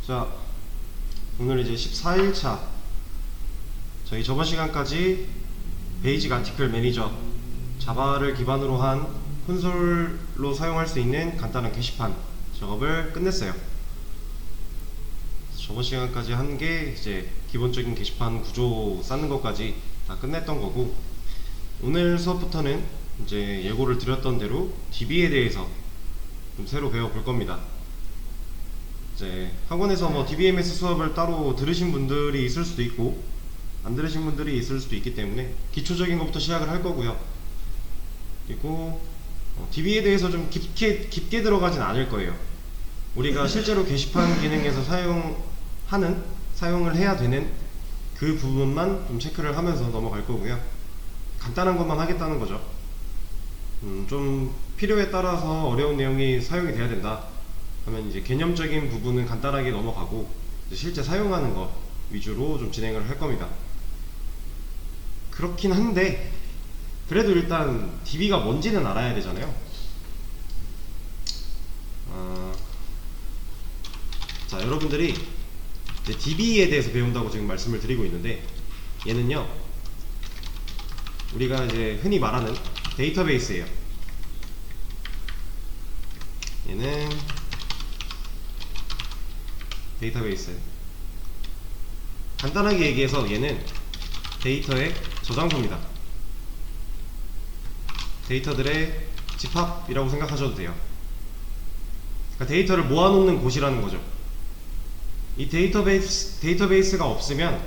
자, 오늘 이제 14일차. 저희 저번 시간까지 베이직 아티클 매니저 자바를 기반으로 한 콘솔로 사용할 수 있는 간단한 게시판 작업을 끝냈어요. 저번 시간까지 한 게 이제 기본적인 게시판 구조 쌓는 것까지 다 끝냈던 거고, 오늘 수업부터는 이제 예고를 드렸던 대로 DB에 대해서 좀 새로 배워볼 겁니다. 이제 학원에서 뭐 DBMS 수업을 따로 들으신 분들이 있을 수도 있고 안 들으신 분들이 있을 수도 있기 때문에 기초적인 것부터 시작을 할 거고요. 그리고 DB에 대해서 좀 깊게 들어가진 않을 거예요. 우리가 실제로 게시판 기능에서 사용을 해야 되는 그 부분만 좀 체크를 하면서 넘어갈 거고요. 간단한 것만 하겠다는 거죠. 좀 필요에 따라서 어려운 내용이 사용이 돼야 된다 하면 이제 개념적인 부분은 간단하게 넘어가고 이제 실제 사용하는 거 위주로 좀 진행을 할 겁니다. 그렇긴 한데 그래도 일단 DB가 뭔지는 알아야 되잖아요. 자, 여러분들이 이제 DB에 대해서 배운다고 지금 말씀을 드리고 있는데, 얘는요 우리가 이제 흔히 말하는 데이터베이스예요. 얘는 데이터베이스, 간단하게 얘기해서 얘는 데이터의 저장소입니다. 데이터들의 집합이라고 생각하셔도 돼요. 그러니까 데이터를 모아놓는 곳이라는 거죠. 이 데이터베이스가 없으면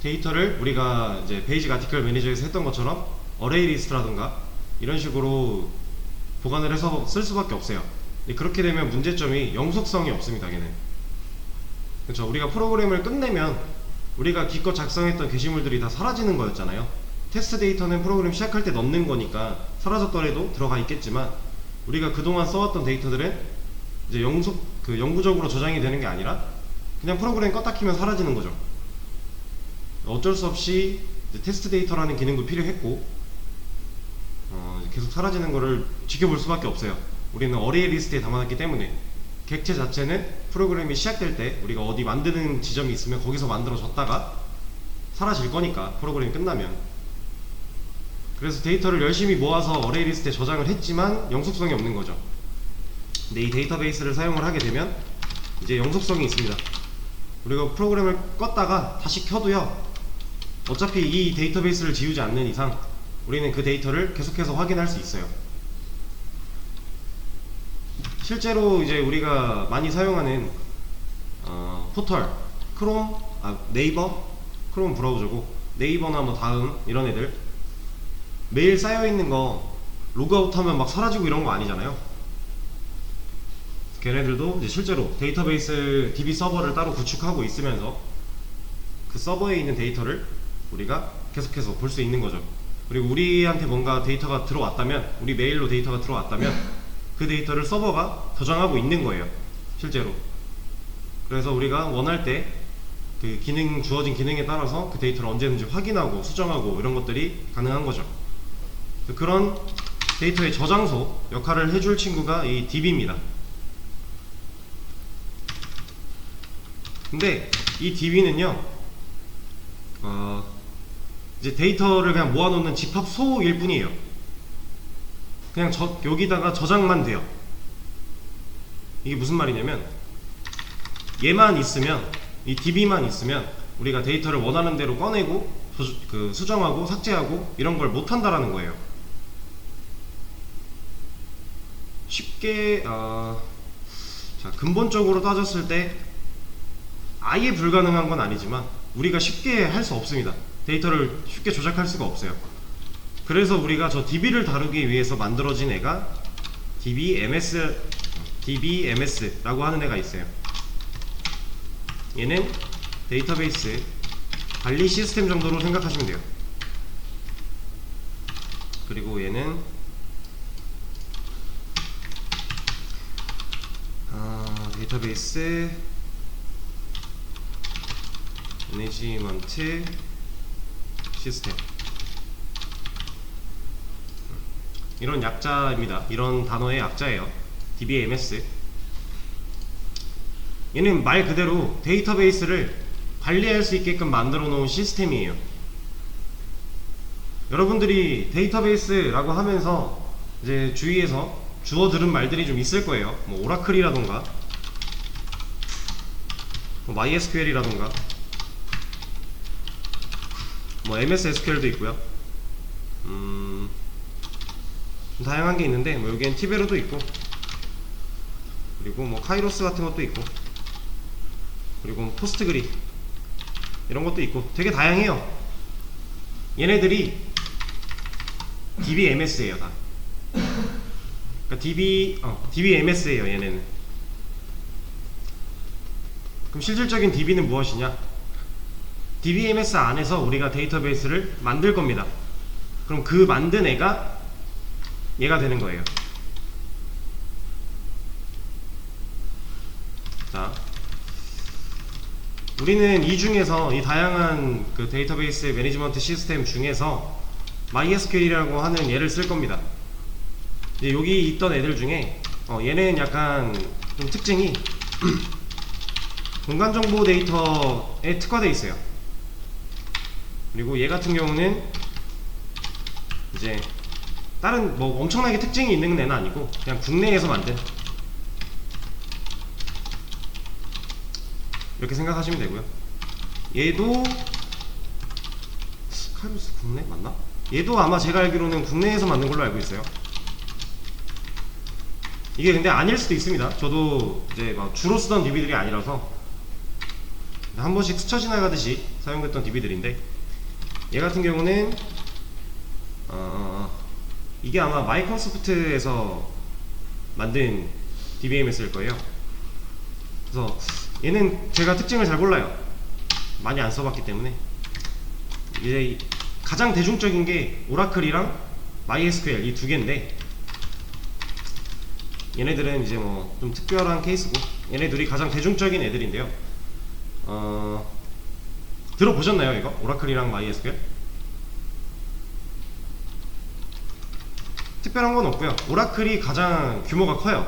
데이터를 우리가 이제 베이직 아티클 매니저에서 했던 것처럼 어레이 리스트라든가 이런 식으로 보관을 해서 쓸 수밖에 없어요. 그렇게 되면 문제점이 영속성이 없습니다. 걔는. 그렇죠. 우리가 프로그램을 끝내면 우리가 기껏 작성했던 게시물들이 다 사라지는 거였잖아요. 테스트 데이터는 프로그램 시작할 때 넣는 거니까 사라졌더라도 들어가 있겠지만, 우리가 그동안 써왔던 데이터들은 이제 영구적으로 저장이 되는 게 아니라 그냥 프로그램 껐다 키면 사라지는 거죠. 어쩔 수 없이 이제 테스트 데이터라는 기능도 필요했고, 계속 사라지는 거를 지켜볼 수밖에 없어요. 우리는 어레이 리스트에 담아놨기 때문에. 객체 자체는 프로그램이 시작될 때 우리가 어디 만드는 지점이 있으면 거기서 만들어졌다가 사라질 거니까, 프로그램이 끝나면. 그래서 데이터를 열심히 모아서 어레이 리스트에 저장을 했지만 영속성이 없는 거죠. 근데 이 데이터베이스를 사용을 하게 되면 이제 영속성이 있습니다. 우리가 프로그램을 껐다가 다시 켜도요, 어차피 이 데이터베이스를 지우지 않는 이상 우리는 그 데이터를 계속해서 확인할 수 있어요. 실제로 이제 우리가 많이 사용하는 포털, 네이버, 크롬 브라우저고, 네이버나 뭐 다음 이런 애들 매일 쌓여있는 거 로그아웃하면 막 사라지고 이런 거 아니잖아요. 걔네들도 이제 실제로 데이터베이스 DB 서버를 따로 구축하고 있으면서 그 서버에 있는 데이터를 우리가 계속해서 볼 수 있는 거죠. 그리고 우리한테 뭔가 데이터가 들어왔다면, 우리 메일로 데이터가 들어왔다면 그 데이터를 서버가 저장하고 있는 거예요, 실제로. 그래서 우리가 원할 때 그 주어진 기능에 따라서 그 데이터를 언제든지 확인하고 수정하고 이런 것들이 가능한 거죠. 그런 데이터의 저장소 역할을 해줄 친구가 이 DB입니다. 근데 이 DB는요 이제 데이터를 그냥 모아놓는 집합소일 뿐이에요. 그냥 여기다가 저장만 돼요. 이게 무슨 말이냐면, 얘만 있으면, 이 DB만 있으면 우리가 데이터를 원하는 대로 꺼내고 수정하고 삭제하고 이런 걸 못한다라는 거예요. 쉽게 자, 근본적으로 따졌을 때 아예 불가능한 건 아니지만 우리가 쉽게 할 수 없습니다. 데이터를 쉽게 조작할 수가 없어요. 그래서 우리가 저 DB를 다루기 위해서 만들어진 애가 DBMS라고 하는 애가 있어요. 얘는 데이터베이스 관리 시스템 정도로 생각하시면 돼요. 그리고 얘는 데이터베이스 매니지먼트 시스템, 이런 약자입니다. 이런 단어의 약자예요. DBMS. 얘는 말 그대로 데이터베이스를 관리할 수 있게끔 만들어 놓은 시스템이에요. 여러분들이 데이터베이스라고 하면서 이제 주위에서 주워 들은 말들이 좀 있을 거예요. 뭐 오라클이라던가 뭐 MySQL이라던가 뭐 MS SQL도 있고요. 다양한 게 있는데 뭐 여기엔 티베로도 있고, 그리고 뭐 카이로스 같은 것도 있고, 그리고 뭐 포스트그리 이런 것도 있고 되게 다양해요. 얘네들이 DBMS예요 다. 그러니까 DBMS예요 얘네는. 그럼 실질적인 DB는 무엇이냐? DBMS 안에서 우리가 데이터베이스를 만들 겁니다. 그럼 그 만든 애가 얘가 되는 거예요. 자, 우리는 이 중에서 이 다양한 그 데이터베이스 매니지먼트 시스템 중에서 MySQL이라고 하는 얘를 쓸 겁니다. 이제 여기 있던 애들 중에 얘는 약간 좀 특징이 공간정보 데이터에 특화되어 있어요. 그리고 얘 같은 경우는 이제 다른 뭐 엄청나게 특징이 있는 애는 아니고 그냥 국내에서 만든, 이렇게 생각하시면 되고요. 얘도 카이로스 국내 맞나? 얘도 아마 제가 알기로는 국내에서 만든 걸로 알고 있어요. 이게 근데 아닐 수도 있습니다. 저도 이제 막 주로 쓰던 DB들이 아니라서 한 번씩 스쳐 지나가듯이 사용됐던 DB들인데, 얘 같은 경우는 이게 아마 마이크로소프트에서 만든 DBMS일 거예요. 그래서 얘는 제가 특징을 잘 몰라요. 많이 안 써봤기 때문에. 이제 가장 대중적인 게 오라클이랑 MySQL 이 두 개인데, 얘네들은 이제 뭐 좀 특별한 케이스고, 얘네들이 가장 대중적인 애들인데요. 들어보셨나요 이거? 오라클이랑 MySQL? 특별한 건 없고요. 오라클이 가장 규모가 커요.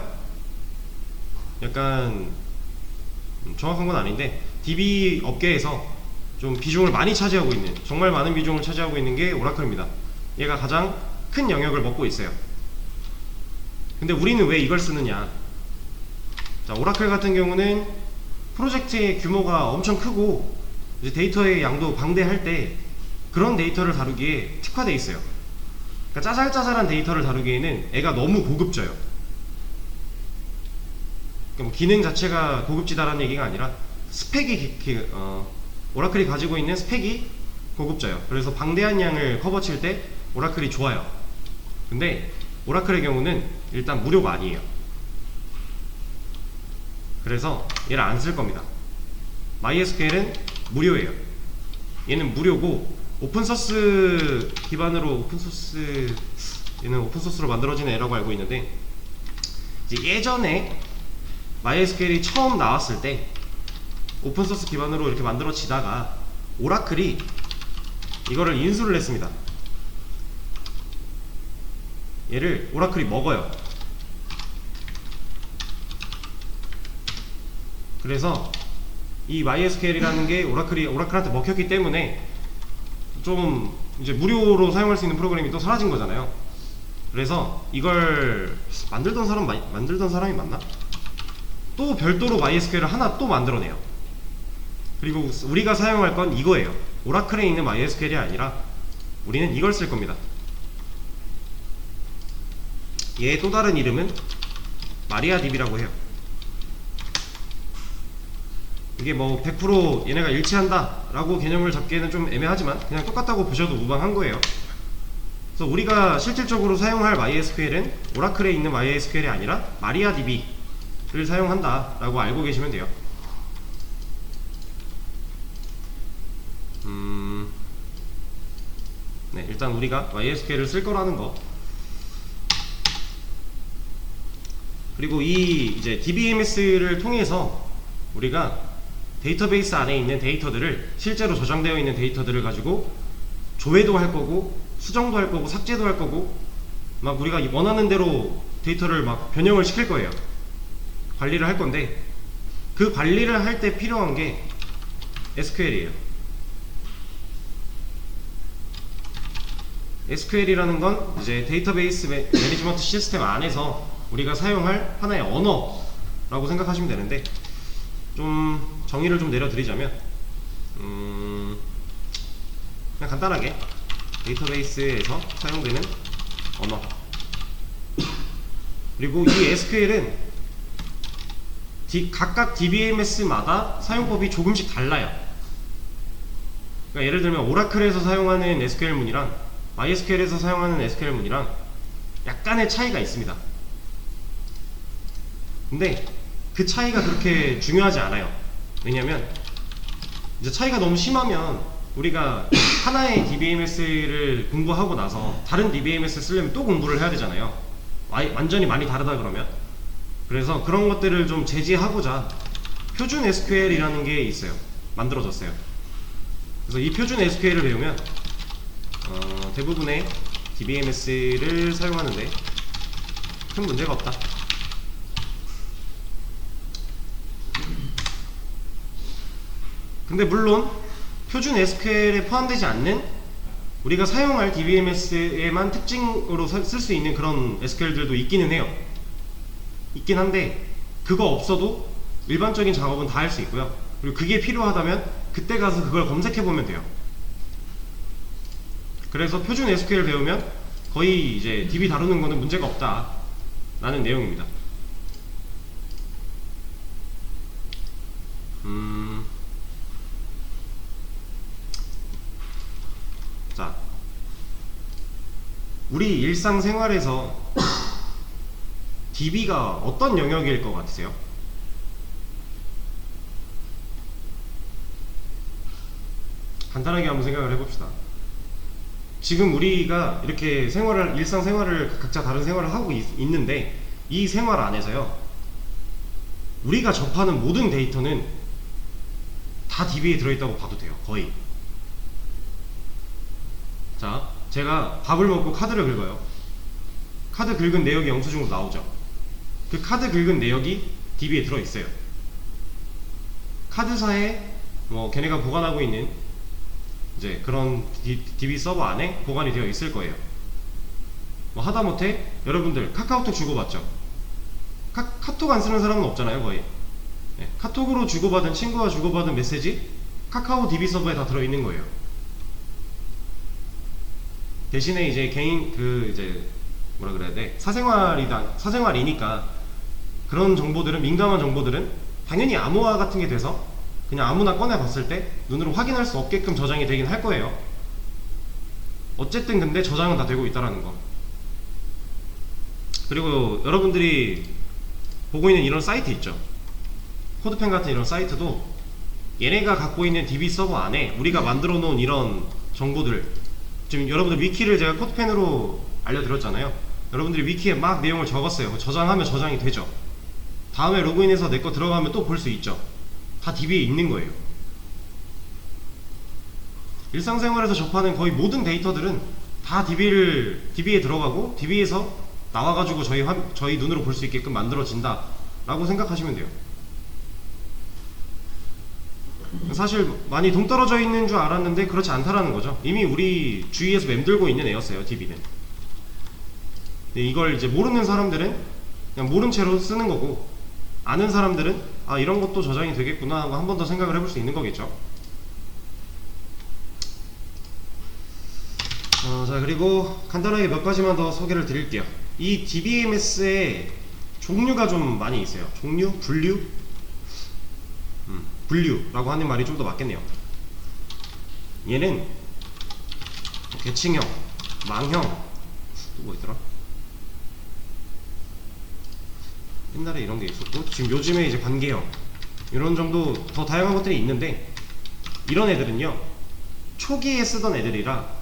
약간 정확한 건 아닌데 DB 업계에서 좀 비중을 많이 차지하고 있는, 정말 많은 비중을 차지하고 있는 게 오라클입니다. 얘가 가장 큰 영역을 먹고 있어요. 근데 우리는 왜 이걸 쓰느냐? 자, 오라클 같은 경우는 프로젝트의 규모가 엄청 크고 이제 데이터의 양도 방대할 때 그런 데이터를 다루기에 특화되어 있어요. 그러니까 짜잘짜잘한 데이터를 다루기에는 애가 너무 고급져요. 그러니까 뭐 기능 자체가 고급지다라는 얘기가 아니라 스펙이 오라클이 가지고 있는 스펙이 고급져요. 그래서 방대한 양을 커버칠 때 오라클이 좋아요. 근데 오라클의 경우는 일단 무료가 아니에요. 그래서 얘를 안 쓸 겁니다. MySQL은 무료예요. 얘는 무료고 오픈소스 기반으로, 얘는 오픈소스로 만들어진 애라고 알고 있는데, 이제 예전에 MySQL이 처음 나왔을 때 오픈소스 기반으로 이렇게 만들어지다가 오라클이 이거를 인수를 했습니다. 얘를 오라클이 먹어요. 그래서 이 MySQL이라는 게 오라클한테 먹혔기 때문에 좀 이제 무료로 사용할 수 있는 프로그램이 또 사라진 거잖아요. 그래서 이걸 만들던 사람이 맞나? 또 별도로 MySQL을 하나 또 만들어내요. 그리고 우리가 사용할 건 이거예요. 오라클에 있는 MySQL이 아니라 우리는 이걸 쓸 겁니다. 얘의 또 다른 이름은 마리아DB라고 해요. 이게 뭐 100% 얘네가 일치한다 라고 개념을 잡기에는 좀 애매하지만 그냥 똑같다고 보셔도 무방한 거예요. 그래서 우리가 실질적으로 사용할 MySQL은 오라클에 있는 MySQL이 아니라 마리아DB를 사용한다 라고 알고 계시면 돼요. 네, 일단 우리가 MySQL을 쓸 거라는 거, 그리고 이 이제 DBMS를 통해서 우리가 데이터베이스 안에 있는 데이터들을, 실제로 저장되어 있는 데이터들을 가지고 조회도 할 거고 수정도 할 거고 삭제도 할 거고 막 우리가 원하는 대로 데이터를 막 변형을 시킬 거예요. 관리를 할 건데, 그 관리를 할 때 필요한 게 SQL이에요. SQL이라는 건 이제 데이터베이스 매니지먼트 시스템 안에서 우리가 사용할 하나의 언어라고 생각하시면 되는데, 좀 정의를 좀 내려드리자면 그냥 간단하게 데이터베이스에서 사용되는 언어, 그리고 이 SQL은 각각 DBMS마다 사용법이 조금씩 달라요. 그러니까 예를 들면 오라클에서 사용하는 SQL문이랑 MySQL에서 사용하는 SQL문이랑 약간의 차이가 있습니다. 근데 그 차이가 그렇게 중요하지 않아요. 왜냐면 이제 차이가 너무 심하면 우리가 하나의 DBMS를 공부하고 나서 다른 DBMS 쓰려면 또 공부를 해야 되잖아요. 완전히 많이 다르다 그러면. 그래서 그런 것들을 좀 제지하고자 표준 SQL이라는 게 있어요. 만들어졌어요. 그래서 이 표준 SQL을 배우면 대부분의 DBMS를 사용하는데 큰 문제가 없다. 근데 물론 표준 SQL에 포함되지 않는 우리가 사용할 DBMS에만 특징으로 쓸 수 있는 그런 SQL들도 있기는 해요. 있긴 한데 그거 없어도 일반적인 작업은 다 할 수 있고요. 그리고 그게 필요하다면 그때 가서 그걸 검색해 보면 돼요. 그래서 표준 SQL 배우면 거의 이제 DB 다루는 거는 문제가 없다 라는 내용입니다. 자, 우리 일상생활에서 DB가 어떤 영역일 것 같으세요? 간단하게 한번 생각을 해봅시다. 지금 우리가 이렇게 일상생활을 각자 다른 생활을 하고 있는데 이 생활 안에서요, 우리가 접하는 모든 데이터는 다 DB에 들어있다고 봐도 돼요. 거의. 자, 제가 밥을 먹고 카드를 긁어요. 카드 긁은 내역이 영수증으로 나오죠. 그 카드 긁은 내역이 DB에 들어있어요. 카드사에 걔네가 보관하고 있는 이제 그런 DB 서버 안에 보관이 되어 있을 거예요. 하다못해 여러분들 카카오톡 주고받죠? 카톡 안 쓰는 사람은 없잖아요, 거의. 네, 카톡으로 주고받은, 친구와 주고받은 메시지 카카오 DB 서버에 다 들어있는 거예요. 대신에 이제 개인 이제 뭐라 그래야 돼, 사생활이니까 그런 정보들은, 민감한 정보들은 당연히 암호화 같은 게 돼서 그냥 아무나 꺼내 봤을 때 눈으로 확인할 수 없게끔 저장이 되긴 할 거예요. 어쨌든 근데 저장은 다 되고 있다라는 거. 그리고 여러분들이 보고 있는 이런 사이트 있죠, 코드펜 같은 이런 사이트도 얘네가 갖고 있는 DB 서버 안에 우리가 만들어 놓은 이런 정보들, 지금 여러분들 위키를 제가 코드펜으로 알려드렸잖아요. 여러분들이 위키에 막 내용을 적었어요. 저장하면 저장이 되죠. 다음에 로그인해서 내 거 들어가면 또 볼 수 있죠. 다 DB에 있는 거예요. 일상생활에서 접하는 거의 모든 데이터들은 다 DB에 들어가고 DB에서 나와가지고 저희 눈으로 볼 수 있게끔 만들어진다 라고 생각하시면 돼요. 사실 많이 동떨어져 있는 줄 알았는데 그렇지 않다라는 거죠. 이미 우리 주위에서 맴돌고 있는 애였어요, DB는. 이걸 이제 모르는 사람들은 그냥 모른 채로 쓰는 거고, 아는 사람들은 아, 이런 것도 저장이 되겠구나 하고 한 번 더 생각을 해볼 수 있는 거겠죠. 자, 그리고 간단하게 몇 가지만 더 소개를 드릴게요. 이 DBMS의 종류가 좀 많이 있어요. 종류? 분류? 분류라고 하는 말이 좀 더 맞겠네요. 얘는 계층형, 망형, 또 뭐 있더라? 옛날에 이런 게 있었고, 지금 요즘에 이제 관계형, 이런 정도 더 다양한 것들이 있는데, 이런 애들은요, 초기에 쓰던 애들이라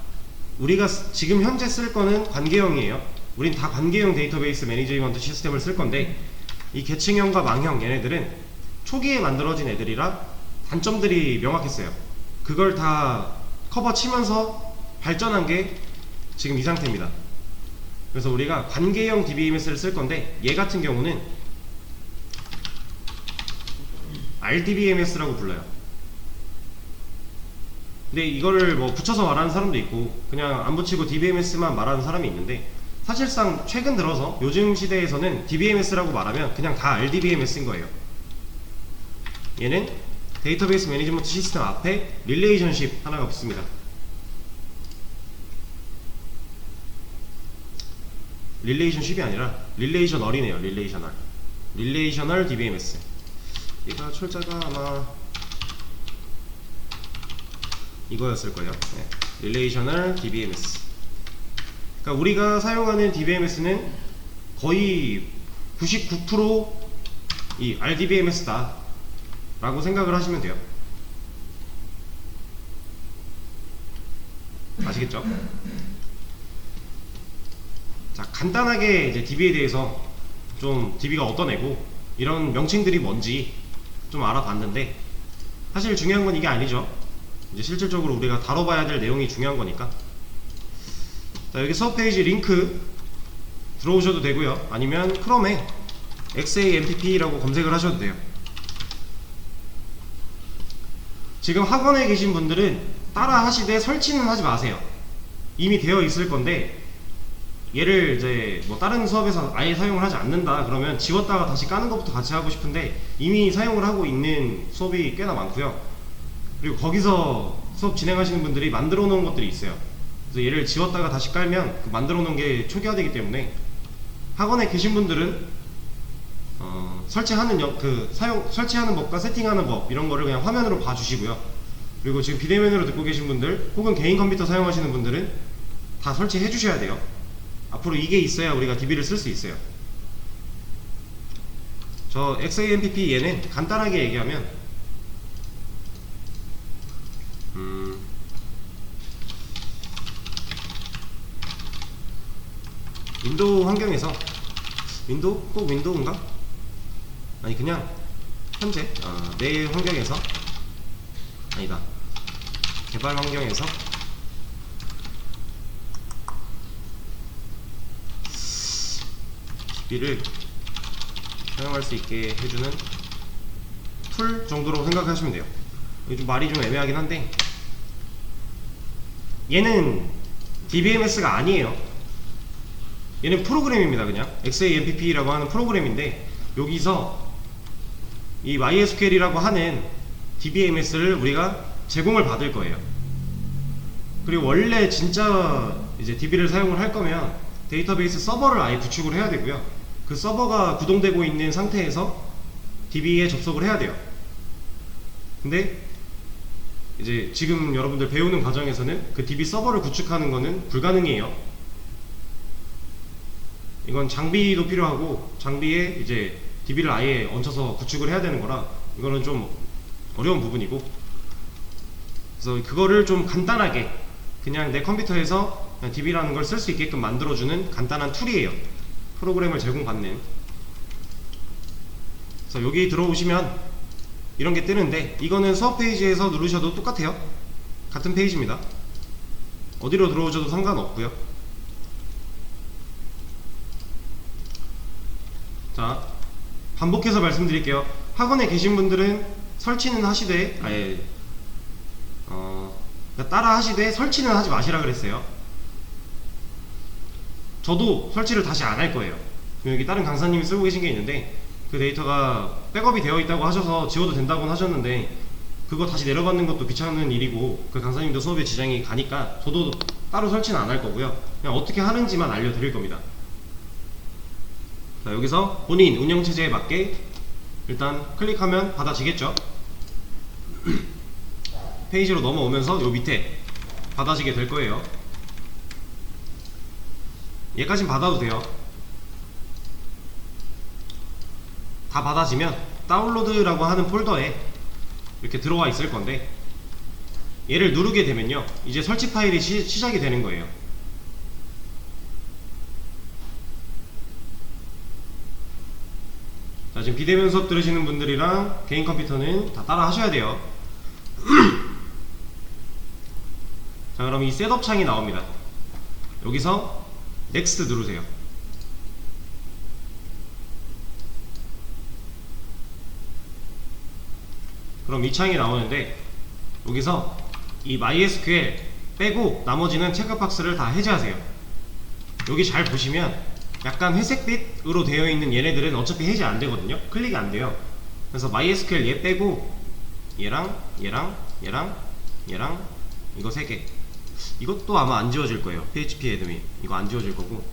우리가 지금 현재 쓸 거는 관계형이에요. 우린 다 관계형 데이터베이스 매니지먼트 시스템을 쓸 건데, 이 계층형과 망형 얘네들은 초기에 만들어진 애들이라 단점들이 명확했어요. 그걸 다 커버 치면서 발전한 게 지금 이 상태입니다. 그래서 우리가 관계형 DBMS를 쓸 건데, 얘 같은 경우는 RDBMS라고 불러요. 근데 이거를 뭐 붙여서 말하는 사람도 있고 그냥 안 붙이고 DBMS만 말하는 사람이 있는데, 사실상 최근 들어서 요즘 시대에서는 DBMS라고 말하면 그냥 다 RDBMS인 거예요. 얘는 데이터베이스 매니지먼트 시스템 앞에 릴레이션십 하나가 붙습니다. 릴레이션십이 아니라 릴레이셔널이네요. 릴레이셔널 DBMS. 얘가 철자가 아마 이거였을 거예요. 네. 릴레이셔널 DBMS. 그러니까 우리가 사용하는 DBMS는 거의 99%이 RDBMS다 라고 생각을 하시면 돼요. 아시겠죠? 자, 간단하게 이제 DB에 대해서 좀 DB가 어떤 애고 이런 명칭들이 뭔지 좀 알아봤는데, 사실 중요한 건 이게 아니죠. 이제 실질적으로 우리가 다뤄봐야 될 내용이 중요한 거니까. 자, 여기 수업 페이지 링크 들어오셔도 되고요, 아니면 크롬에 XAMPP라고 검색을 하셔도 돼요. 지금 학원에 계신 분들은 따라 하시되 설치는 하지 마세요. 이미 되어 있을 건데, 얘를 이제 뭐 다른 수업에서 아예 사용을 하지 않는다 그러면 지웠다가 다시 까는 것부터 같이 하고 싶은데, 이미 사용을 하고 있는 수업이 꽤나 많고요. 그리고 거기서 수업 진행하시는 분들이 만들어 놓은 것들이 있어요. 그래서 얘를 지웠다가 다시 깔면 그 만들어 놓은 게 초기화되기 때문에, 학원에 계신 분들은 설치하는 설치하는 법과 세팅하는 법 이런 거를 그냥 화면으로 봐주시고요. 그리고 지금 비대면으로 듣고 계신 분들 혹은 개인 컴퓨터 사용하시는 분들은 다 설치해 주셔야 돼요. 앞으로 이게 있어야 우리가 DB를 쓸 수 있어요. 저 XAMPP 얘는 간단하게 얘기하면 윈도우 환경에서 꼭 윈도우인가? 아니 그냥 현재 내 환경에서, 아니다, 개발 환경에서 DB를 사용할 수 있게 해주는 툴 정도로 생각하시면 돼요. 이게 좀 말이 좀 애매하긴 한데, 얘는 DBMS가 아니에요. 얘는 프로그램입니다. 그냥 XAMPP라고 하는 프로그램인데, 여기서 이 MySQL이라고 하는 DBMS를 우리가 제공을 받을 거예요. 그리고 원래 진짜 이제 DB를 사용을 할 거면 데이터베이스 서버를 아예 구축을 해야 되고요. 그 서버가 구동되고 있는 상태에서 DB에 접속을 해야 돼요. 근데 이제 지금 여러분들 배우는 과정에서는 그 DB 서버를 구축하는 거는 불가능해요. 이건 장비도 필요하고, 장비에 이제 DB를 아예 얹혀서 구축을 해야 되는 거라 이거는 좀 어려운 부분이고, 그래서 그거를 좀 간단하게 그냥 내 컴퓨터에서 그냥 DB라는 걸 쓸 수 있게끔 만들어주는 간단한 툴이에요. 프로그램을 제공받는. 그래서 여기 들어오시면 이런 게 뜨는데, 이거는 수업 페이지에서 누르셔도 똑같아요. 같은 페이지입니다. 어디로 들어오셔도 상관없고요. 자, 반복해서 말씀드릴게요. 학원에 계신 분들은 설치는 하시되 아예 따라 하시되 설치는 하지 마시라 그랬어요. 저도 설치를 다시 안 할 거예요. 여기 다른 강사님이 쓰고 계신 게 있는데, 그 데이터가 백업이 되어 있다고 하셔서 지워도 된다고는 하셨는데, 그거 다시 내려받는 것도 귀찮은 일이고 그 강사님도 수업에 지장이 가니까 저도 따로 설치는 안 할 거고요. 그냥 어떻게 하는지만 알려드릴 겁니다. 자, 여기서 본인 운영체제에 맞게 일단 클릭하면 받아지겠죠. 페이지로 넘어오면서 요 밑에 받아지게 될 거예요. 얘까진 받아도 돼요. 다 받아지면 다운로드라고 하는 폴더에 이렇게 들어와 있을 건데, 얘를 누르게 되면요 이제 설치 파일이 시작이 되는 거예요. 자, 지금 비대면 수업 들으시는 분들이랑 개인 컴퓨터는 다 따라 하셔야 돼요. 자, 그럼 이 셋업 창이 나옵니다. 여기서 넥스트 누르세요. 그럼 이 창이 나오는데, 여기서 이 MySQL 빼고 나머지는 체크박스를 다 해제하세요. 여기 잘 보시면 약간 회색빛으로 되어 있는 얘네들은 어차피 해제 안 되거든요. 클릭이 안 돼요. 그래서 MySQL 얘 빼고 얘랑 얘랑 얘랑 얘랑 이거 3개, 이것도 아마 안 지워질 거예요. PHP 애드민 이거 안 지워질 거고,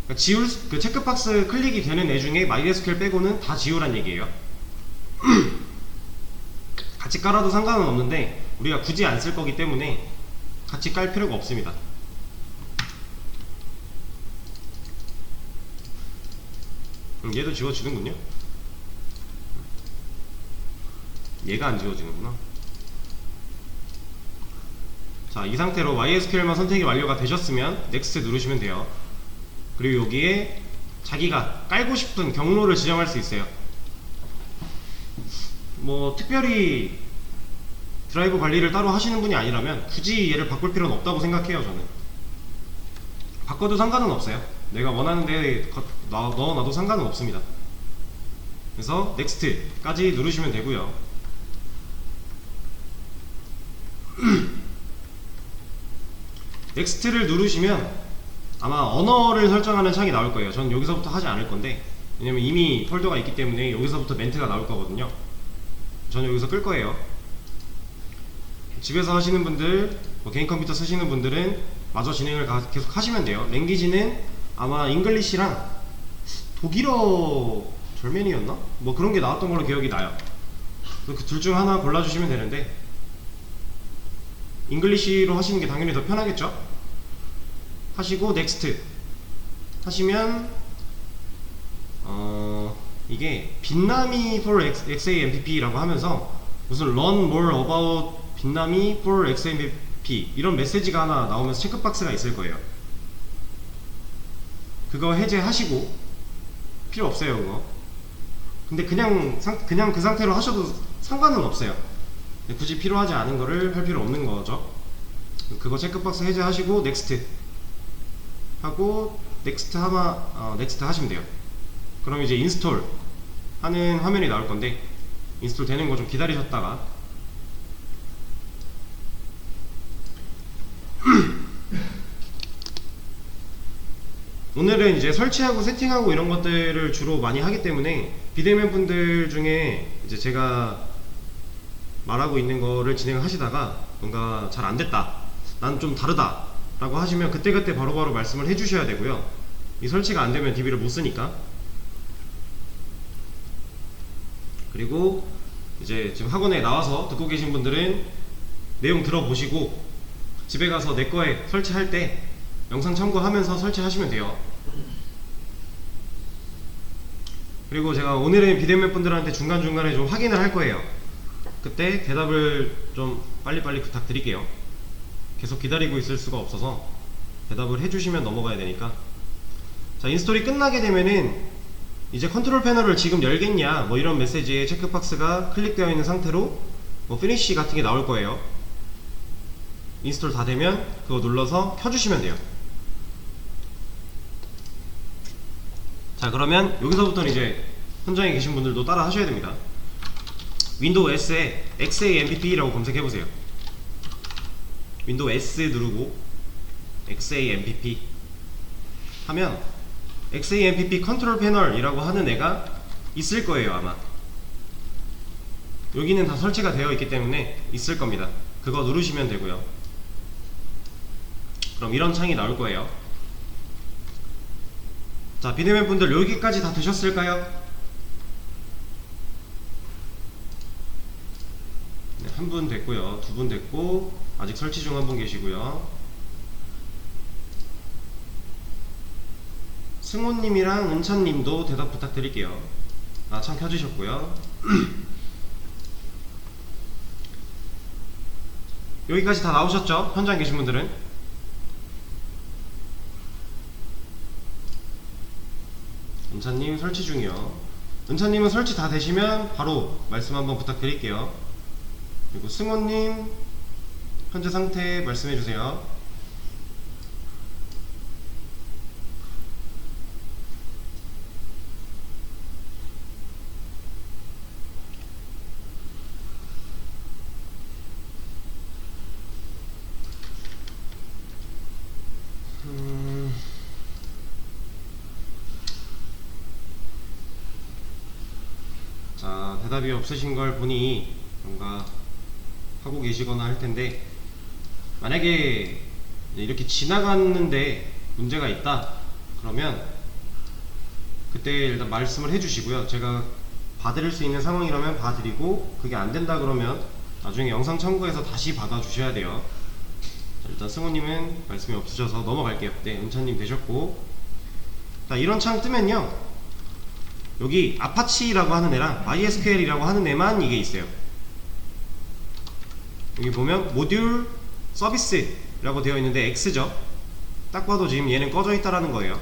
그러니까 지울 그 체크박스 클릭이 되는 애 중에 MySQL 빼고는 다 지우란 얘기예요. 같이 깔아도 상관은 없는데 우리가 굳이 안 쓸 거기 때문에 같이 깔 필요가 없습니다. 얘도 지워지는군요. 얘가 안 지워지는구나. 자, 이 상태로 MySQL만 선택이 완료가 되셨으면 Next 누르시면 돼요. 그리고 여기에 자기가 깔고 싶은 경로를 지정할 수 있어요. 뭐 특별히 드라이브 관리를 따로 하시는 분이 아니라면 굳이 얘를 바꿀 필요는 없다고 생각해요. 저는 바꿔도 상관은 없어요. 내가 원하는 데 넣어놔도 상관은 없습니다. 그래서 넥스트까지 누르시면 되고요. 넥스트를 누르시면 아마 언어를 설정하는 창이 나올 거예요. 저는 여기서부터 하지 않을 건데, 왜냐면 이미 폴더가 있기 때문에 여기서부터 멘트가 나올 거거든요. 저는 여기서 끌 거예요. 집에서 하시는 분들, 뭐 개인 컴퓨터 쓰시는 분들은 마저 진행을 계속 하시면 돼요. 랭귀지는 아마 잉글리시랑 독일어 절맨이었나? 뭐 그런 게 나왔던 걸로 기억이 나요. 그 둘 중 하나 골라주시면 되는데, 잉글리시로 하시는 게 당연히 더 편하겠죠? 하시고 넥스트 하시면 이게 빈나미 for XAMPP라고 하면서 무슨 learn more about 빈나미 for XAMPP 이런 메시지가 하나 나오면서 체크박스가 있을 거예요. 그거 해제하시고, 필요 없어요 그거. 근데 그냥 그 상태로 하셔도 상관은 없어요. 굳이 필요하지 않은 거를 할 필요 없는 거죠. 그거 체크박스 해제하시고 넥스트 하고 넥스트 넥스트 하시면 돼요. 그럼 이제 인스톨 하는 화면이 나올 건데, 인스톨 되는 거 좀 기다리셨다가 오늘은 이제 설치하고 세팅하고 이런 것들을 주로 많이 하기 때문에 비대면 분들 중에 이제 제가 말하고 있는 거를 진행하시다가 뭔가 잘 안됐다, 난 좀 다르다 라고 하시면 그때그때 바로바로 말씀을 해주셔야 되고요. 이 설치가 안되면 DB를 못쓰니까. 그리고 이제 지금 학원에 나와서 듣고 계신 분들은 내용 들어보시고 집에 가서 내 거에 설치할 때 영상 참고하면서 설치하시면 돼요. 그리고 제가 오늘은 비대면 분들한테 중간중간에 좀 확인을 할 거예요. 그때 대답을 좀 빨리빨리 부탁드릴게요. 계속 기다리고 있을 수가 없어서 대답을 해주시면 넘어가야 되니까. 자, 인스톨이 끝나게 되면은 이제 컨트롤 패널을 지금 열겠냐 뭐 이런 메시지에 체크박스가 클릭되어 있는 상태로 뭐 피니시 같은 게 나올 거예요. 인스톨 다 되면 그거 눌러서 켜주시면 돼요. 자, 그러면 여기서부터는 이제 현장에 계신 분들도 따라 하셔야 됩니다. 윈도우 S에 XAMPP라고 검색해보세요. 윈도우 S 누르고 XAMPP 하면 XAMPP 컨트롤 패널이라고 하는 애가 있을 거예요. 아마 여기는 다 설치가 되어 있기 때문에 있을 겁니다. 그거 누르시면 되고요. 그럼 이런 창이 나올 거예요. 자, 비대면 분들 여기까지 다 되셨을까요? 네, 한 분 됐고요. 2분 됐고, 아직 설치 중 한 분 계시고요. 승호님이랑 은찬님도 대답 부탁드릴게요. 창 켜주셨고요. 여기까지 다 나오셨죠? 현장 계신 분들은. 은찬님 설치 중이요. 은찬님은 설치 다 되시면 바로 말씀 한번 부탁드릴게요. 그리고 승호님 현재 상태 말씀해주세요. 자, 대답이 없으신 걸 보니 뭔가 하고 계시거나 할 텐데, 만약에 이렇게 지나갔는데 문제가 있다 그러면 그때 일단 말씀을 해주시고요. 제가 봐드릴 수 있는 상황이라면 봐드리고, 그게 안 된다 그러면 나중에 영상 첨부해서 다시 받아주셔야 돼요. 자, 일단 승우님은 말씀이 없으셔서 넘어갈게요. 네, 은찬님 되셨고. 자, 이런 창 뜨면요, 여기 아파치라고 하는 애랑 MySQL이라고 하는 애만 이게 있어요. 여기 보면 모듈 서비스라고 되어 있는데 X죠. 딱 봐도 지금 얘는 꺼져 있다라는 거예요.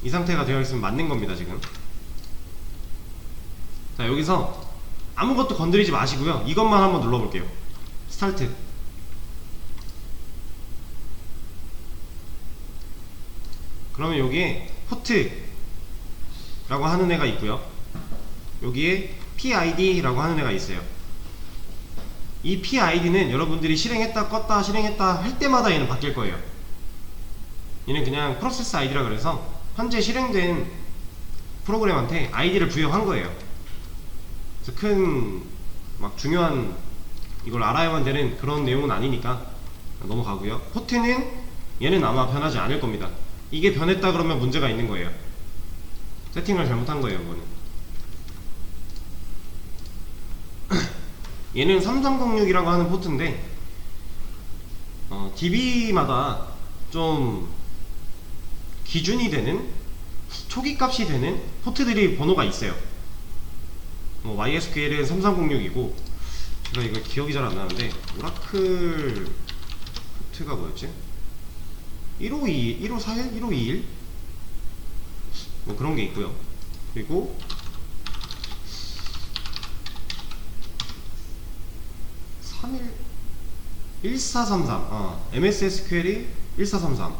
이 상태가 되어 있으면 맞는 겁니다, 지금. 자, 여기서 아무것도 건드리지 마시고요. 이것만 한번 눌러볼게요. 스타트. 그러면 여기에 포트라고 하는 애가 있고요. 여기에 PID라고 하는 애가 있어요. 이 PID는 여러분들이 실행했다 껐다 실행했다 할 때마다 얘는 바뀔 거예요. 얘는 그냥 프로세스 아이디라 그래서 현재 실행된 프로그램한테 아이디를 부여한 거예요. 그래서 큰 막 중요한 이걸 알아야만 되는 그런 내용은 아니니까 넘어가고요. 포트는 얘는 아마 변하지 않을 겁니다. 이게 변했다 그러면 문제가 있는 거예요. 세팅을 잘못한 거예요, 이거는. 얘는 3306이라고 하는 포트인데, DB마다 좀 기준이 되는, 초기 값이 되는 포트들이 번호가 있어요. MySQL은 3306이고, 제가 이거 기억이 잘 안 나는데, 오라클 포트가 뭐였지? 1522, 1541, 1521? 뭐 그런 게 있고요. 그리고 (31) 1433, MS SQL이 1433,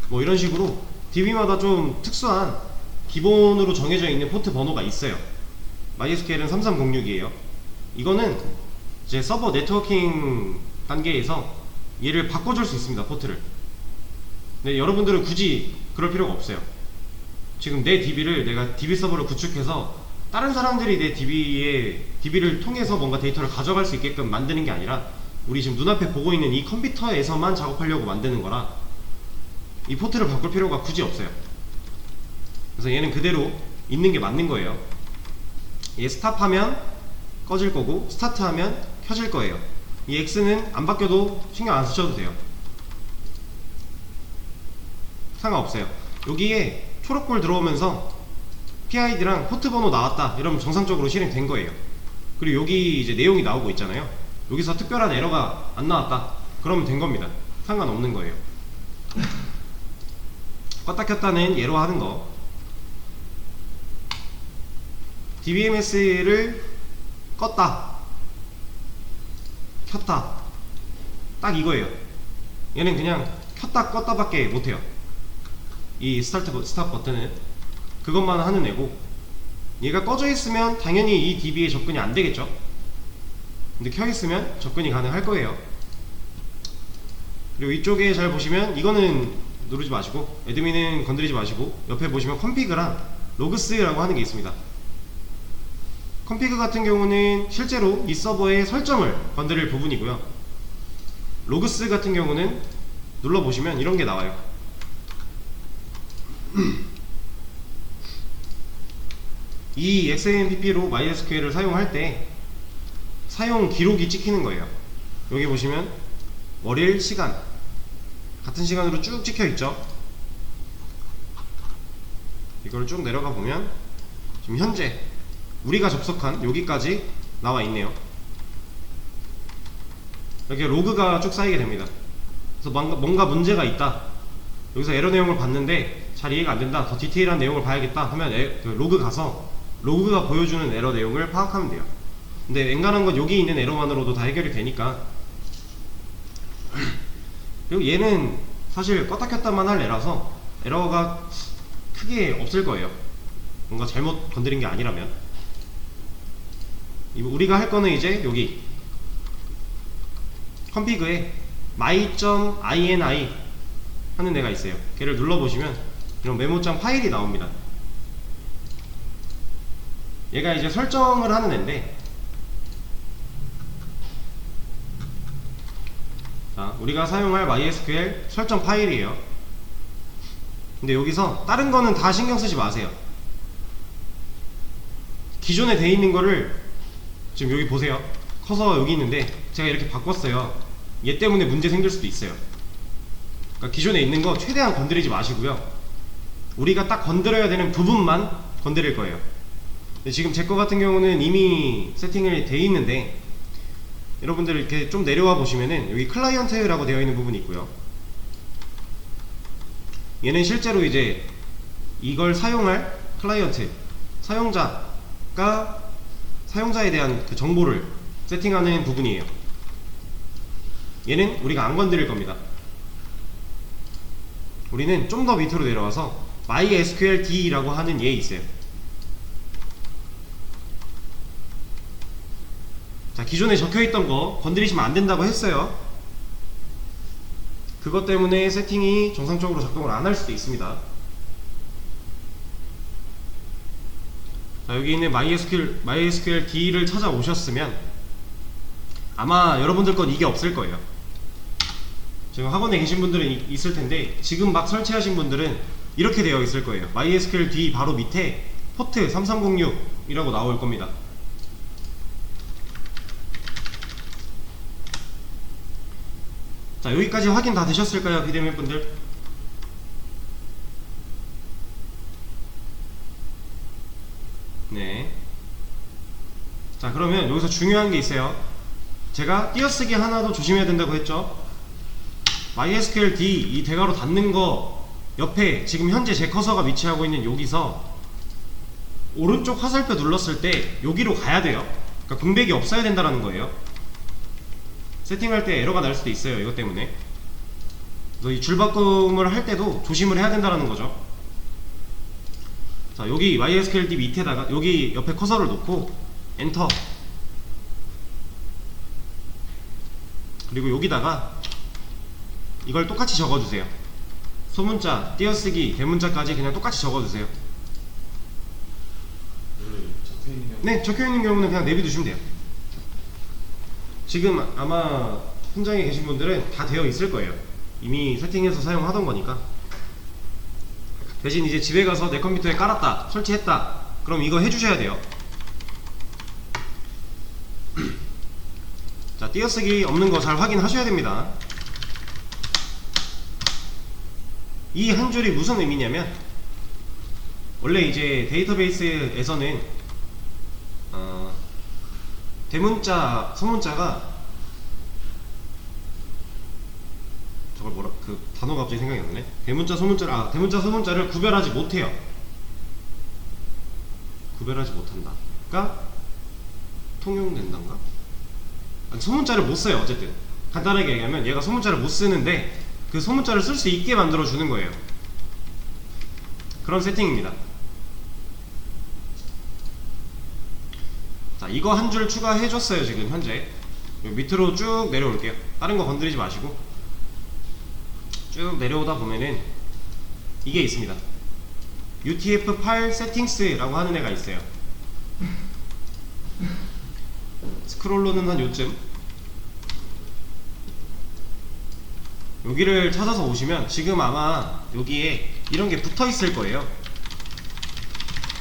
뭐 이런 식으로 DB마다 좀 특수한 기본으로 정해져 있는 포트 번호가 있어요. MySQL은 3306이에요. 이거는 이제 서버 네트워킹 단계에서 얘를 바꿔줄 수 있습니다, 포트를. 근데 여러분들은 굳이 그럴 필요가 없어요. 지금 내 DB를 내가 DB 서버를 구축해서 다른 사람들이 내 DB를 통해서 뭔가 데이터를 가져갈 수 있게끔 만드는 게 아니라, 우리 지금 눈앞에 보고 있는 이 컴퓨터에서만 작업하려고 만드는 거라 이 포트를 바꿀 필요가 굳이 없어요. 그래서 얘는 그대로 있는 게 맞는 거예요. 얘 스탑하면 꺼질 거고, 스타트하면 켜질 거예요. 이 X는 안 바뀌어도 신경 안 쓰셔도 돼요. 상관없어요. 여기에 초록불 들어오면서 PID랑 포트 번호 나왔다 이러면 정상적으로 실행된 거예요. 그리고 여기 이제 내용이 나오고 있잖아요. 여기서 특별한 에러가 안 나왔다 그러면 된 겁니다. 상관없는 거예요. 껐다 켰다는 예로 하는 거. DBMS를 껐다 켰다 딱 이거예요. 얘는 그냥 켰다 껐다 밖에 못해요. 이 스타트 버튼은 그것만 하는 애고, 얘가 꺼져 있으면 당연히 이 DB에 접근이 안 되겠죠. 근데 켜 있으면 접근이 가능할 거예요. 그리고 이쪽에 잘 보시면 이거는 누르지 마시고, 애드민은 건드리지 마시고, 옆에 보시면 컴피그랑 로그스라고 하는 게 있습니다. 컴피그 같은 경우는 실제로 이 서버의 설정을 건드릴 부분이고요. 로그스 같은 경우는 눌러보시면 이런 게 나와요. 이 XAMPP로 MySQL을 사용할 때 사용 기록이 찍히는 거예요. 여기 보시면 월요일 시간 같은 시간으로 쭉 찍혀 있죠. 이걸 쭉 내려가 보면 지금 현재 우리가 접속한 여기까지 나와 있네요. 이렇게 로그가 쭉 쌓이게 됩니다. 그래서 뭔가 문제가 있다, 여기서 에러 내용을 봤는데 잘 이해가 안 된다, 더 디테일한 내용을 봐야겠다 하면 로그 가서 로그가 보여주는 에러 내용을 파악하면 돼요. 근데 웬간한 건 여기 있는 에러만으로도 다 해결이 되니까. 그리고 얘는 사실 껐다 켰다만 할 에러라서 에러가 크게 없을 거예요. 뭔가 잘못 건드린 게 아니라면. 우리가 할 거는 이제 여기 컴피그에 my.ini 하는 애가 있어요. 걔를 눌러보시면 이런 메모장 파일이 나옵니다. 얘가 이제 설정을 하는 앤데, 자, 우리가 사용할 MySQL 설정 파일이에요. 근데 여기서 다른 거는 다 신경 쓰지 마세요. 기존에 돼 있는 거를 지금 여기 보세요. 커서 여기 있는데 제가 이렇게 바꿨어요. 얘 때문에 문제 생길 수도 있어요. 그러니까 기존에 있는 거 최대한 건드리지 마시고요. 우리가 딱 건드려야 되는 부분만 건드릴 거예요. 근데 지금 제 거 같은 경우는 이미 세팅이 돼 있는데, 여러분들 이렇게 좀 내려와 보시면은 여기 클라이언트라고 되어 있는 부분이 있고요. 얘는 실제로 이제 이걸 사용할 클라이언트, 사용자가 사용자에 대한 그 정보를 세팅하는 부분이에요. 얘는 우리가 안 건드릴 겁니다. 우리는 좀 더 밑으로 내려와서 MySQLD라고 하는 얘 있어요. 자, 기존에 적혀있던 거 건드리시면 안 된다고 했어요. 그것 때문에 세팅이 정상적으로 작동을 안 할 수도 있습니다. 자, 여기 있는 MySQLD를 찾아오셨으면 아마 여러분들 건 이게 없을 거예요. 지금 학원에 계신 분들은 있을 텐데, 지금 막 설치하신 분들은 이렇게 되어 있을 거예요. MySQLD 바로 밑에 포트 3306이라고 나올 겁니다. 자, 여기까지 확인 다 되셨을까요, 비대면 분들? 네. 자, 그러면 여기서 중요한 게 있어요. 제가 띄어쓰기 하나도 조심해야 된다고 했죠. MySQLD 이 대괄호 닫는 거 옆에 지금 현재 제 커서가 위치하고 있는 여기서 오른쪽 화살표 눌렀을 때 여기로 가야 돼요. 그러니까 공백이 없어야 된다는 거예요. 세팅할 때 에러가 날 수도 있어요, 이것 때문에. 그래서 이 줄바꿈을 할 때도 조심을 해야 된다는 거죠. 자, 여기 MySQLD 밑에다가 여기 옆에 커서를 놓고 엔터, 그리고 여기다가 이걸 똑같이 적어주세요. 소문자, 띄어쓰기, 대문자까지 그냥 똑같이 적어주세요. 네, 적혀있는 경우는 그냥 내비두시면 돼요. 지금 아마 현장에 계신 분들은 다 되어 있을 거예요. 이미 세팅해서 사용하던 거니까. 대신 이제 집에 가서 내 컴퓨터에 깔았다, 설치했다, 그럼 이거 해주셔야 돼요. 자, 띄어쓰기 없는 거 잘 확인하셔야 됩니다. 이 한 줄이 무슨 의미냐면, 원래 이제 데이터베이스에서는 대문자, 소문자가, 저걸 뭐라, 그 단어가 갑자기 생각이 안 나네. 대문자, 소문자를, 대문자, 소문자를 구별하지 못해요. 구별하지 못한다. 그러니까 통용된단가? 아니, 소문자를 못 써요. 어쨌든 간단하게 얘기하면 얘가 소문자를 못 쓰는데 그 소문자를 쓸 수 있게 만들어 주는 거예요. 그런 세팅입니다. 자, 이거 한 줄 추가해 줬어요. 지금 현재 밑으로 쭉 내려올게요. 다른 거 건드리지 마시고 쭉 내려오다 보면은 이게 있습니다. UTF-8 세팅스라고 하는 애가 있어요. 스크롤로는 한 요쯤, 여기를 찾아서 오시면 지금 아마 여기에 이런 게 붙어 있을 거예요.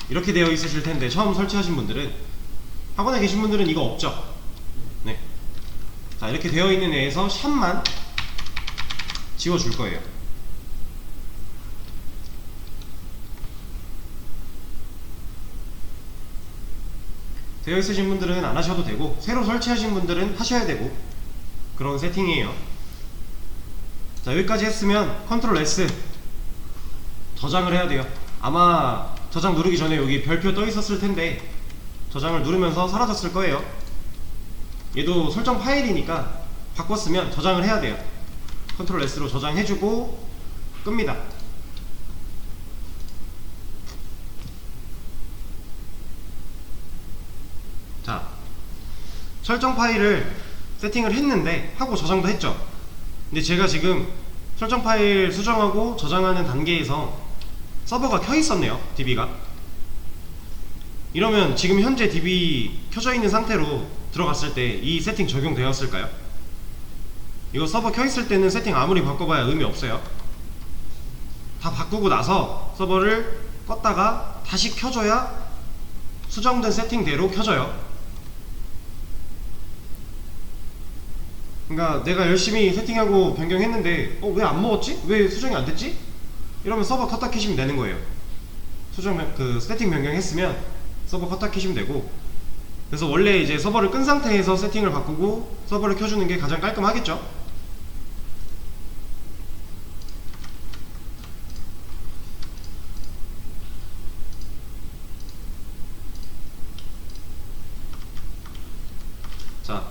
이렇게 되어 있으실 텐데, 처음 설치하신 분들은, 학원에 계신 분들은 이거 없죠? 네. 자, 이렇게 되어 있는 애에서 샵만 지워줄 거예요. 되어 있으신 분들은 안 하셔도 되고, 새로 설치하신 분들은 하셔야 되고, 그런 세팅이에요. 자, 여기까지 했으면 컨트롤 S 저장을 해야 돼요. 아마 저장 누르기 전에 여기 별표 떠 있었을 텐데 저장을 누르면서 사라졌을 거예요. 얘도 설정 파일이니까 바꿨으면 저장을 해야 돼요. 컨트롤 S로 저장해주고 끕니다. 자, 설정 파일을 세팅을 했는데, 하고 저장도 했죠. 근데 제가 지금 설정 파일 수정하고 저장하는 단계에서 서버가 켜 있었네요. DB가. 이러면 지금 현재 DB 켜져 있는 상태로 들어갔을 때 이 세팅 적용되었을까요? 이거 서버 켜있을 때는 세팅 아무리 바꿔봐야 의미 없어요. 다 바꾸고 나서 서버를 껐다가 다시 켜줘야 수정된 세팅대로 켜져요. 그러니까 내가 열심히 세팅하고 변경했는데 왜 안 먹었지? 왜 수정이 안 됐지? 이러면 서버 껐다 켜시면 되는 거예요. 세팅 변경했으면 서버 껐다 켜시면 되고. 그래서 원래 이제 서버를 끈 상태에서 세팅을 바꾸고 서버를 켜주는 게 가장 깔끔하겠죠? 자,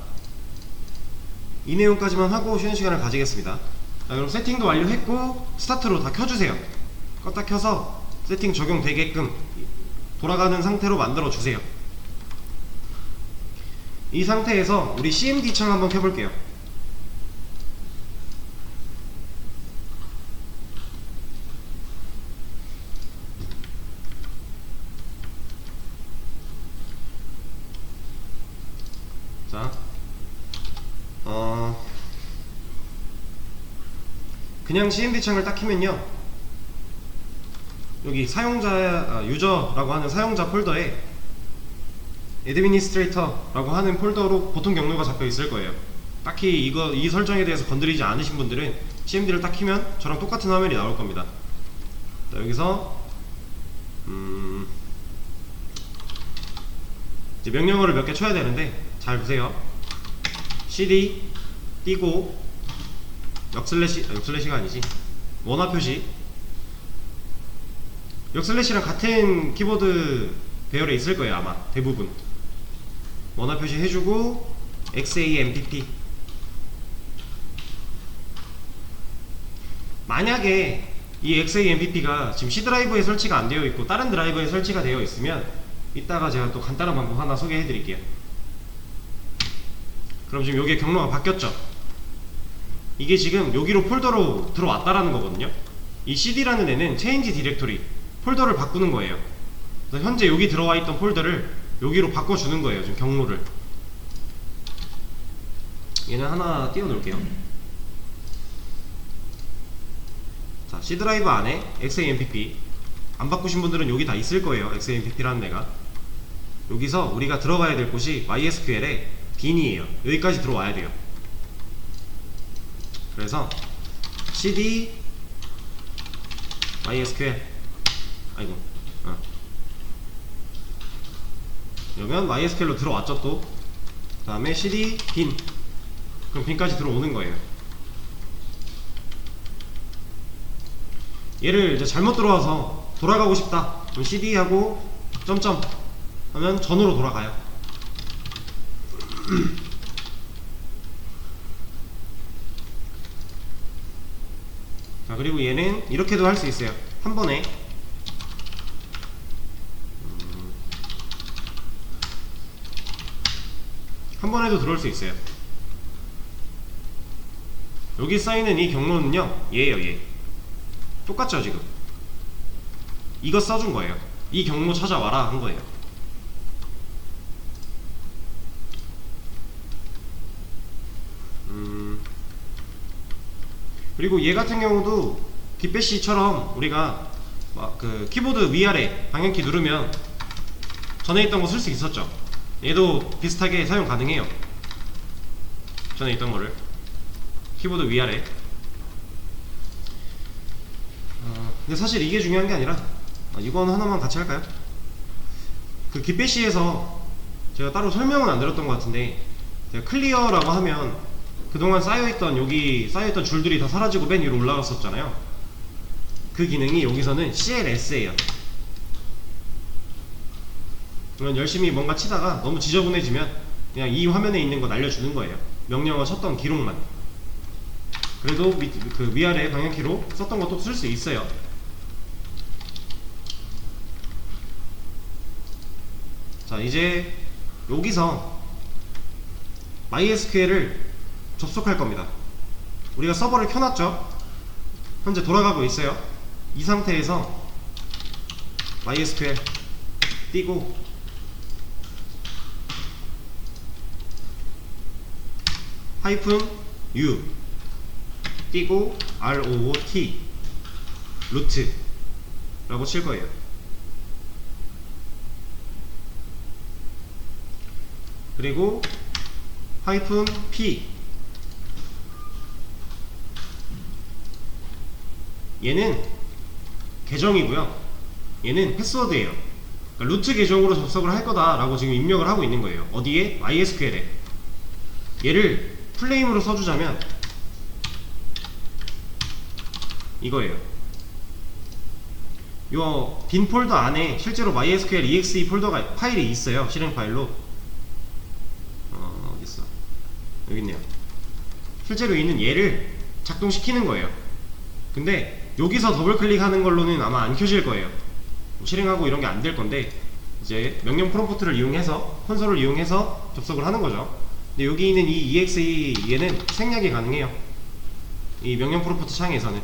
이 내용까지만 하고 쉬는 시간을 가지겠습니다. 자, 그럼 세팅도 완료했고 스타트로 다 켜주세요. 껐다 켜서 세팅 적용되게끔 돌아가는 상태로 만들어 주세요. 이 상태에서 우리 CMD 창 한번 켜볼게요. 자, 그냥 CMD 창을 딱 키면요, 여기 유저라고 하는 사용자 폴더에 애드미니스트레이터라고 하는 폴더로 보통 경로가 잡혀 있을 거예요. 딱히 이 설정에 대해서 건드리지 않으신 분들은 CMD를 딱 키면 저랑 똑같은 화면이 나올 겁니다. 자, 여기서 이제 명령어를 몇 개 쳐야 되는데 잘 보세요. cd 띄고 역슬래시가 아니지, 원화 표시. 역슬래시랑 같은 키보드 배열에 있을 거예요, 아마 대부분. 원화 표시 해주고 XAMPP. 만약에 이 XAMPP가 지금 C 드라이브에 설치가 안 되어 있고 다른 드라이브에 설치가 되어 있으면 이따가 제가 또 간단한 방법 하나 소개해 드릴게요. 그럼 지금 여기에 경로가 바뀌었죠? 이게 지금 여기로 폴더로 들어왔다라는 거거든요. 이 CD라는 애는 체인지 디렉토리, 폴더를 바꾸는 거예요. 그래서 현재 여기 들어와 있던 폴더를 여기로 바꿔주는 거예요, 지금 경로를. 얘는 하나 띄워 놓을게요. 자, C 드라이브 안에 XAMPP 안 바꾸신 분들은 여기 다 있을 거예요. XAMPP라는 애가. 여기서 우리가 들어가야 될 곳이 MySQL의 빈이에요. 여기까지 들어와야 돼요. 그래서 cd MySQL, 아이고, 그러면 MySQL로 들어왔죠. 또 그 다음에 cd 빈, 그럼 빈까지 들어오는 거예요. 얘를 이제 잘못 들어와서 돌아가고 싶다, 그럼 cd 하고 점점 하면 전으로 돌아가요. 자, 그리고 얘는 이렇게도 할 수 있어요. 한 번에 한 번에도 들어올 수 있어요. 여기 써있는 이 경로는요, 얘예요. 얘 똑같죠? 지금 이거 써준 거예요. 이 경로 찾아와라 한 거예요. 그리고 얘 같은 경우도 깃배시처럼 우리가 그 키보드 위아래 방향키 누르면 전에 있던 거 쓸 수 있었죠. 얘도 비슷하게 사용 가능해요. 전에 있던 거를 키보드 위아래. 근데 사실 이게 중요한 게 아니라 이건 하나만 같이 할까요? 그 깃배시에서 제가 따로 설명은 안 드렸던 것 같은데, 제가 클리어라고 하면 그동안 쌓여있던, 여기 쌓여있던 줄들이 다 사라지고 맨 위로 올라갔었잖아요. 그 기능이 여기서는 CLS예요. 그러면 열심히 뭔가 치다가 너무 지저분해지면 그냥 이 화면에 있는 거 날려주는 거예요. 명령어 쳤던 기록만. 그래도 그 위아래 방향키로 썼던 것도 쓸 수 있어요. 자, 이제 여기서 MySQL을 접속할 겁니다. 우리가 서버를 켜놨죠? 현재 돌아가고 있어요. 이 상태에서 MySQL 띄고 하이픈 U 띄고 ROOT 루트 라고 칠 거예요. 그리고 하이픈 P 얘는 계정이고요. 얘는 패스워드예요. 그러니까 루트 계정으로 접속을 할 거다 라고 지금 입력을 하고 있는 거예요. 어디에? MySQL에. 얘를 플레임으로 써주자면 이거예요. 요 빈 폴더 안에 실제로 MySQL exe 폴더가 파일이 있어요. 실행 파일로. 어디 있어? 여기 있네요. 실제로 있는 얘를 작동시키는 거예요. 근데 여기서 더블 클릭하는 걸로는 아마 안 켜질 거예요. 실행하고 이런 게 안 될 건데 이제 명령 프롬프트를 이용해서 콘솔을 이용해서 접속을 하는 거죠. 근데 여기 있는 이 exe 얘는 생략이 가능해요. 이 명령 프롬프트 창에서는.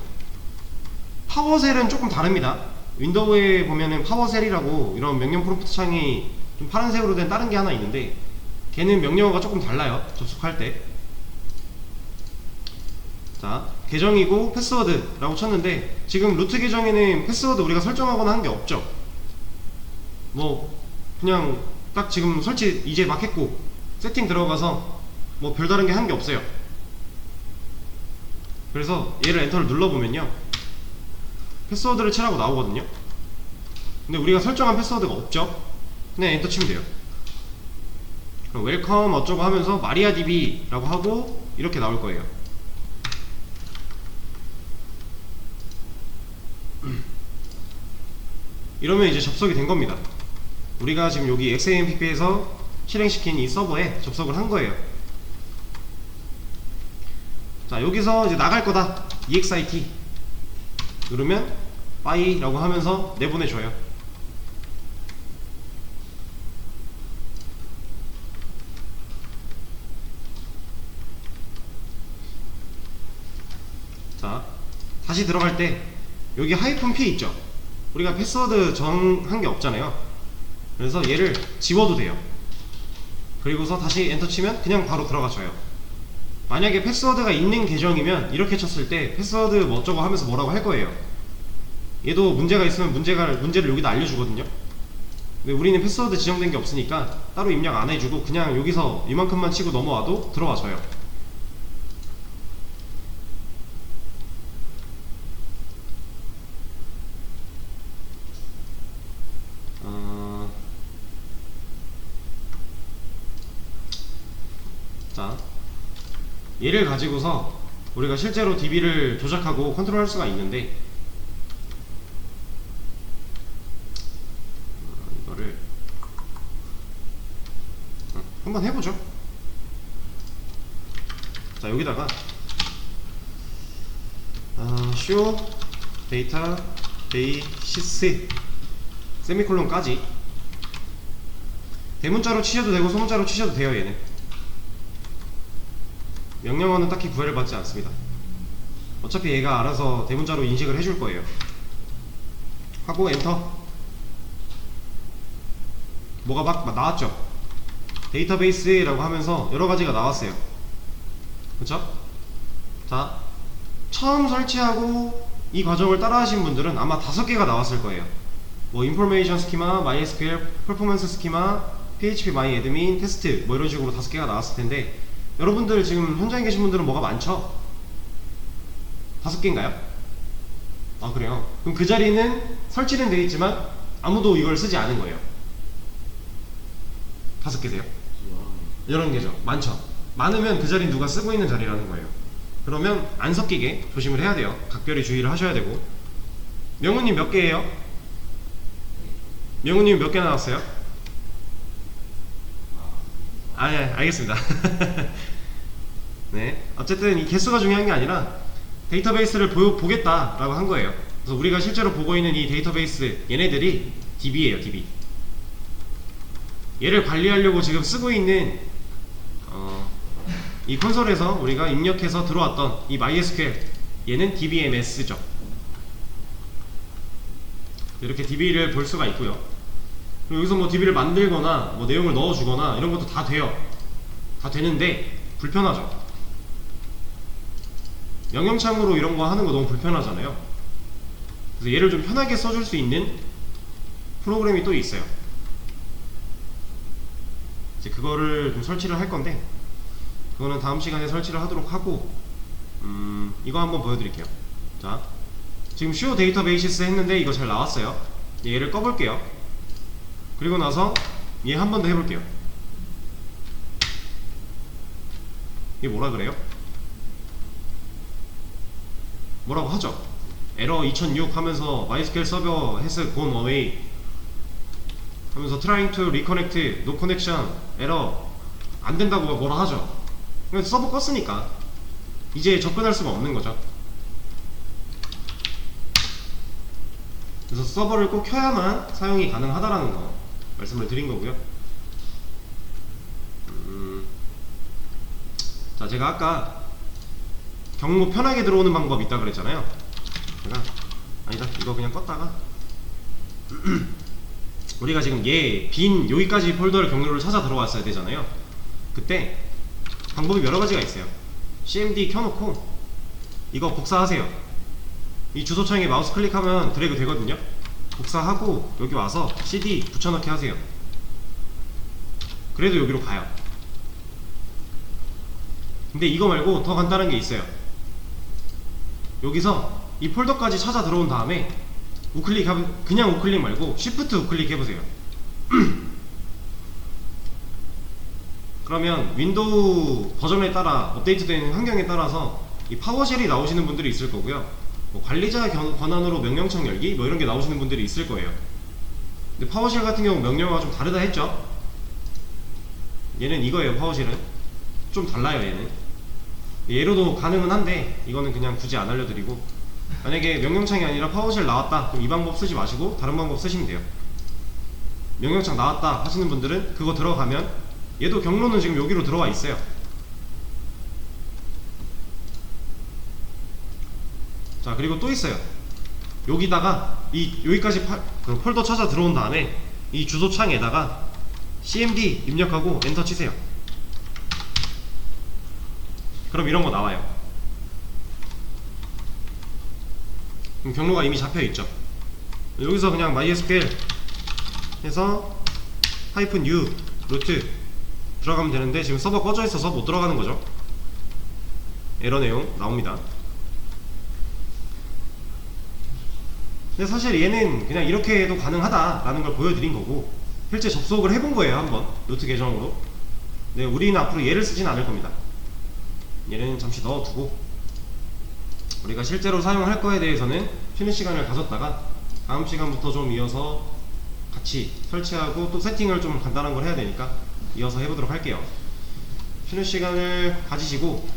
파워셀은 조금 다릅니다. 윈도우에 보면은 파워셀이라고 이런 명령 프롬프트 창이 좀 파란색으로 된 다른 게 하나 있는데 걔는 명령어가 조금 달라요. 접속할 때. 자, 계정이고 패스워드라고 쳤는데 지금 루트 계정에는 패스워드 우리가 설정하거나 한 게 없죠. 뭐 그냥 딱 지금 설치 이제 막 했고 세팅 들어가서 뭐 별다른 게 한 게 없어요. 그래서 얘를 엔터를 눌러보면요 패스워드를 치라고 나오거든요. 근데 우리가 설정한 패스워드가 없죠. 그냥 엔터 치면 돼요. 그럼 웰컴 어쩌고 하면서 마리아DB 라고 하고 이렇게 나올 거예요. 이러면 이제 접속이 된 겁니다. 우리가 지금 여기 XAMPP에서 실행시킨 이 서버에 접속을 한 거예요. 자, 여기서 이제 나갈 거다. EXIT 누르면 빠이 라고 하면서 내보내줘요. 자, 다시 들어갈 때 여기 하이픈 P 있죠. 우리가 패스워드 정한 게 없잖아요. 그래서 얘를 지워도 돼요. 그리고서 다시 엔터 치면 그냥 바로 들어가줘요. 만약에 패스워드가 있는 계정이면 이렇게 쳤을 때 패스워드 뭐 어쩌고 하면서 뭐라고 할 거예요. 얘도 문제가 있으면 문제를 여기다 알려주거든요. 근데 우리는 패스워드 지정된 게 없으니까 따로 입력 안 해주고 그냥 여기서 이만큼만 치고 넘어와도 들어와줘요. 자, 얘를 가지고서 우리가 실제로 DB를 조작하고 컨트롤할 수가 있는데 이거를 한번 해보죠. 자, 여기다가 show data basis 세미콜론까지 대문자로 치셔도 되고 소문자로 치셔도 돼요. 얘는 명령어는 딱히 구애를 받지 않습니다. 어차피 얘가 알아서 대문자로 인식을 해줄 거예요. 하고 엔터. 뭐가 막 나왔죠? 데이터베이스라고 하면서 여러가지가 나왔어요. 그쵸? 자, 처음 설치하고 이 과정을 따라 하신 분들은 아마 5개가 나왔을 거예요. 뭐 인포메이션 스키마, MySQL, 퍼포먼스 스키마, PHP MyAdmin, 테스트 뭐 이런 식으로 5개가 나왔을 텐데 여러분들 지금 현장에 계신 분들은 뭐가 많죠? 5개인가요? 아, 그래요? 그럼 그 자리는 설치는 되어 있지만 아무도 이걸 쓰지 않은 거예요. 5개세요? 이런 게죠. 많죠? 많으면 그 자리 누가 쓰고 있는 자리라는 거예요. 그러면 안 섞이게 조심을 해야 돼요. 각별히 주의를 하셔야 되고. 명우님 몇 개예요? 명우님 몇 개 나왔어요? 아, 예, 알겠습니다. 네, 어쨌든 이 개수가 중요한 게 아니라 데이터베이스를 보겠다라고 한 거예요. 그래서 우리가 실제로 보고 있는 이 데이터베이스 얘네들이 DB예요. DB. 얘를 관리하려고 지금 쓰고 있는 이 콘솔에서 우리가 입력해서 들어왔던 이 MySQL 얘는 DBMS죠. 이렇게 DB를 볼 수가 있고요. 그리고 여기서 뭐 DB를 만들거나 뭐 내용을 넣어주거나 이런 것도 다 돼요. 다 되는데 불편하죠. 명령창으로 이런 거 하는 거 너무 불편하잖아요. 그래서 얘를 좀 편하게 써줄 수 있는 프로그램이 또 있어요. 이제 그거를 좀 설치를 할 건데, 그거는 다음 시간에 설치를 하도록 하고, 이거 한번 보여드릴게요. 자, 지금 쇼 데이터베이시스 했는데 이거 잘 나왔어요. 얘를 꺼볼게요. 그리고 나서 얘 한 번 더 해볼게요. 이게 뭐라 그래요? 뭐라고 하죠? 에러 2006 하면서 MySQL 서버 has gone away 하면서 trying to reconnect, no connection, 에러 안 된다고 뭐라 하죠. 그래서 서버 껐으니까 이제 접근할 수가 없는 거죠. 그래서 서버를 꼭 켜야만 사용이 가능하다라는 거 말씀을 드린 거고요. 자, 제가 아까 경로 편하게 들어오는 방법 있다 그랬잖아요. 제가 아니다, 이거 그냥 껐다가 우리가 지금 얘 빈 여기까지 폴더를 경로를 찾아 들어왔어야 되잖아요. 그때 방법이 여러 가지가 있어요. cmd 켜놓고 이거 복사하세요. 이 주소창에 마우스 클릭하면 드래그 되거든요. 복사하고 여기 와서 cd 붙여넣기 하세요. 그래도 여기로 가요. 근데 이거 말고 더 간단한 게 있어요. 여기서 이 폴더까지 찾아 들어온 다음에 우클릭, 그냥 우클릭 말고 쉬프트 우클릭 해보세요. 그러면 윈도우 버전에 따라 업데이트되는 환경에 따라서 이 파워쉘이 나오시는 분들이 있을 거고요. 뭐 관리자 권한으로 명령창 열기 뭐 이런 게 나오시는 분들이 있을 거예요. 근데 파워쉘 같은 경우 명령어가 좀 다르다 했죠. 얘는 이거예요. 파워쉘은 좀 달라요. 얘로도 가능은 한데 이거는 그냥 굳이 안 알려드리고, 만약에 명령창이 아니라 파워쉘 나왔다 그럼 이 방법 쓰지 마시고 다른 방법 쓰시면 돼요. 명령창 나왔다 하시는 분들은 그거 들어가면 얘도 경로는 지금 여기로 들어와 있어요. 자, 그리고 또 있어요. 여기다가 여기까지 그 폴더 찾아 들어온 다음에 이 주소창에다가 cmd 입력하고 엔터 치세요. 그럼 이런 거 나와요. 그럼 경로가 이미 잡혀 있죠. 여기서 그냥 MySQL 해서 -u 루트 들어가면 되는데 지금 서버 꺼져 있어서 못 들어가는 거죠. 에러 내용 나옵니다. 근데 사실 얘는 그냥 이렇게 해도 가능하다라는 걸 보여드린 거고, 실제 접속을 해본 거예요. 한번 루트 계정으로. 네, 우리는 앞으로 얘를 쓰진 않을 겁니다. 얘는 잠시 넣어두고 우리가 실제로 사용할 거에 대해서는 쉬는 시간을 가졌다가 다음 시간부터 좀 이어서 같이 설치하고 또 세팅을 좀 간단한 걸 해야 되니까 이어서 해보도록 할게요. 쉬는 시간을 가지시고